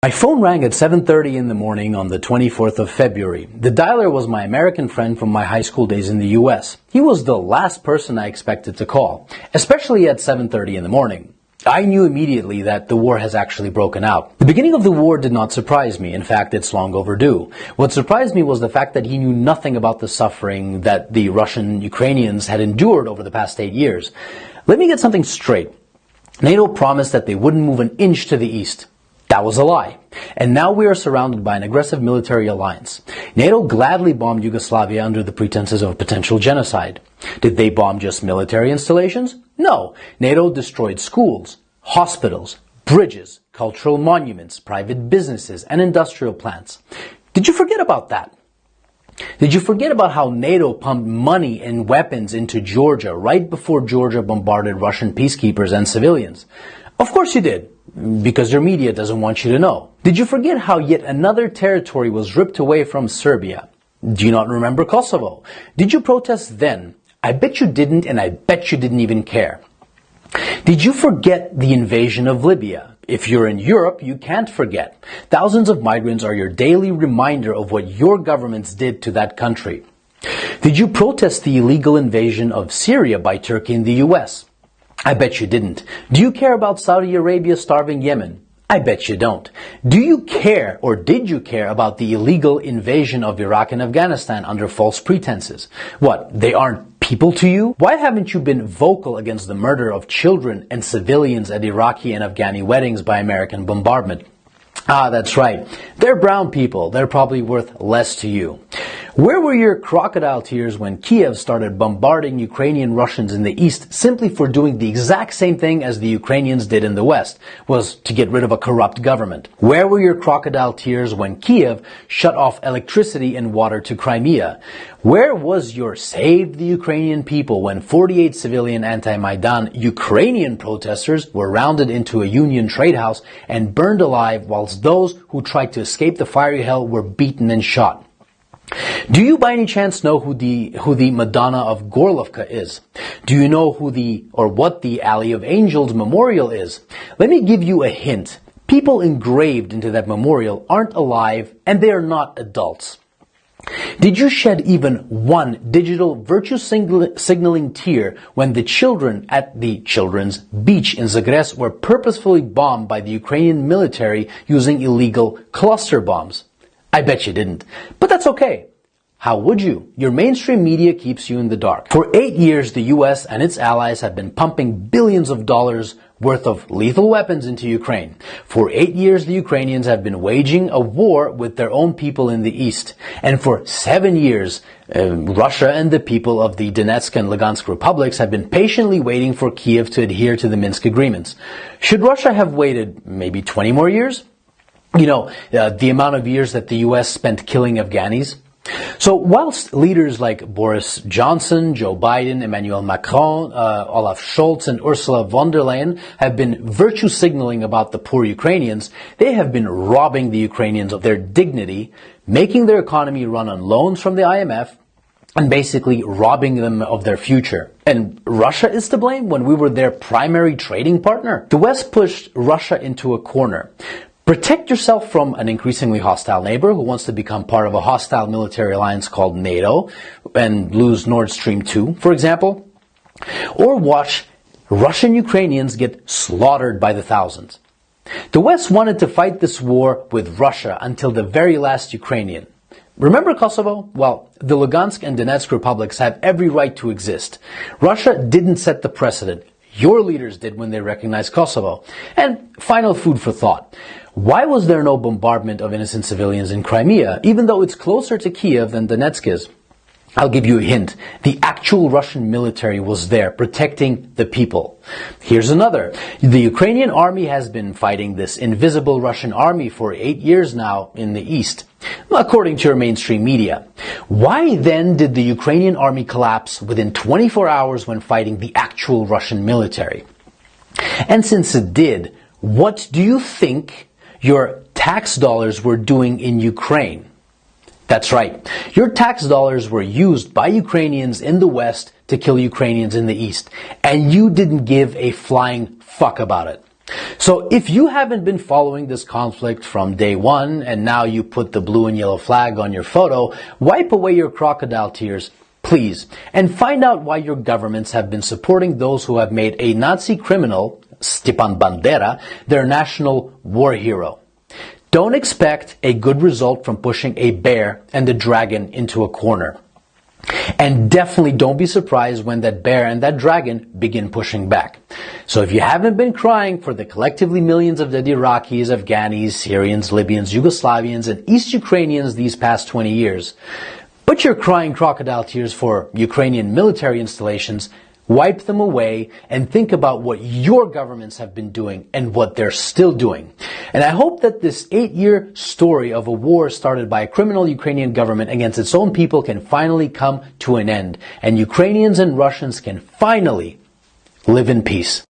My phone rang at 7:30 in the morning on the 24th of February. The dialer was my American friend from my high school days in the US. He was the last person I expected to call, especially at 7:30 in the morning. I knew immediately that the war has actually broken out. The beginning of the war did not surprise me. In fact, it's long overdue. What surprised me was the fact that he knew nothing about the suffering that the Russian Ukrainians had endured over the past 8 years. Let me get something straight. NATO promised that they wouldn't move an inch to the east. That was a lie. And now we are surrounded by an aggressive military alliance. NATO gladly bombed Yugoslavia under the pretenses of potential genocide. Did they bomb just military installations? No. NATO destroyed schools, hospitals, bridges, cultural monuments, private businesses, and industrial plants. Did you forget about that? Did you forget about how NATO pumped money and weapons into Georgia right before Georgia bombarded Russian peacekeepers and civilians? Of course you did, because your media doesn't want you to know. Did you forget how yet another territory was ripped away from Serbia? Do you not remember Kosovo? Did you protest then? I bet you didn't, and I bet you didn't even care. Did you forget the invasion of Libya? If you're in Europe, you can't forget. Thousands of migrants are your daily reminder of what your governments did to that country. Did you protest the illegal invasion of Syria by Turkey and the US? I bet you didn't. Do you care about Saudi Arabia starving Yemen? I bet you don't. Do you care, or did you care, about the illegal invasion of Iraq and Afghanistan under false pretenses? What, they aren't people to you? Why haven't you been vocal against the murder of children and civilians at Iraqi and Afghani weddings by American bombardment? Ah, that's right. They're brown people. They're probably worth less to you. Where were your crocodile tears when Kiev started bombarding Ukrainian Russians in the east simply for doing the exact same thing as the Ukrainians did in the west, was to get rid of a corrupt government? Where were your crocodile tears when Kiev shut off electricity and water to Crimea? Where was your save the Ukrainian people when 48 civilian anti-Maidan Ukrainian protesters were rounded into a Union trade house and burned alive, whilst those who tried to escape the fiery hell were beaten and shot? Do you by any chance know who the Madonna of Gorlovka is? Do you know what the Alley of Angels memorial is? Let me give you a hint. People engraved into that memorial aren't alive, and they are not adults. Did you shed even one digital virtue signaling tear when the children at the children's beach in Zagreb were purposefully bombed by the Ukrainian military using illegal cluster bombs? I bet you didn't. But that's okay. How would you? Your mainstream media keeps you in the dark. For 8 years, the US and its allies have been pumping billions of dollars worth of lethal weapons into Ukraine. For 8 years, the Ukrainians have been waging a war with their own people in the east. And for 7 years, Russia and the people of the Donetsk and Lugansk republics have been patiently waiting for Kiev to adhere to the Minsk agreements. Should Russia have waited maybe 20 more years? You know, the amount of years that the US spent killing Afghanis. So whilst leaders like Boris Johnson, Joe Biden, Emmanuel Macron, Olaf Scholz, and Ursula von der Leyen have been virtue signaling about the poor Ukrainians, they have been robbing the Ukrainians of their dignity, making their economy run on loans from the IMF, and basically robbing them of their future. And Russia is to blame when we were their primary trading partner? The West pushed Russia into a corner. Protect yourself from an increasingly hostile neighbor who wants to become part of a hostile military alliance called NATO and lose Nord Stream 2, for example. Or watch Russian Ukrainians get slaughtered by the thousands. The West wanted to fight this war with Russia until the very last Ukrainian. Remember Kosovo? Well, the Lugansk and Donetsk republics have every right to exist. Russia didn't set the precedent. Your leaders did when they recognized Kosovo. And final food for thought. Why was there no bombardment of innocent civilians in Crimea, even though it's closer to Kiev than Donetsk is? I'll give you a hint. The actual Russian military was there, protecting the people. Here's another. The Ukrainian army has been fighting this invisible Russian army for 8 years now in the east, according to your mainstream media. Why then did the Ukrainian army collapse within 24 hours when fighting the actual Russian military? And since it did, what do you think your tax dollars were doing in Ukraine? That's right. Your tax dollars were used by Ukrainians in the West to kill Ukrainians in the East, and you didn't give a flying fuck about it. So if you haven't been following this conflict from day one and now you put the blue and yellow flag on your photo, wipe away your crocodile tears, please, and find out why your governments have been supporting those who have made a Nazi criminal, Stepan Bandera, their national war hero. Don't expect a good result from pushing a bear and the dragon into a corner. And definitely don't be surprised when that bear and that dragon begin pushing back. So if you haven't been crying for the collectively millions of dead Iraqis, Afghanis, Syrians, Libyans, Yugoslavians, and East Ukrainians these past 20 years, but you're crying crocodile tears for Ukrainian military installations, wipe them away and think about what your governments have been doing and what they're still doing. And I hope that this 8-year story of a war started by a criminal Ukrainian government against its own people can finally come to an end, and Ukrainians and Russians can finally live in peace.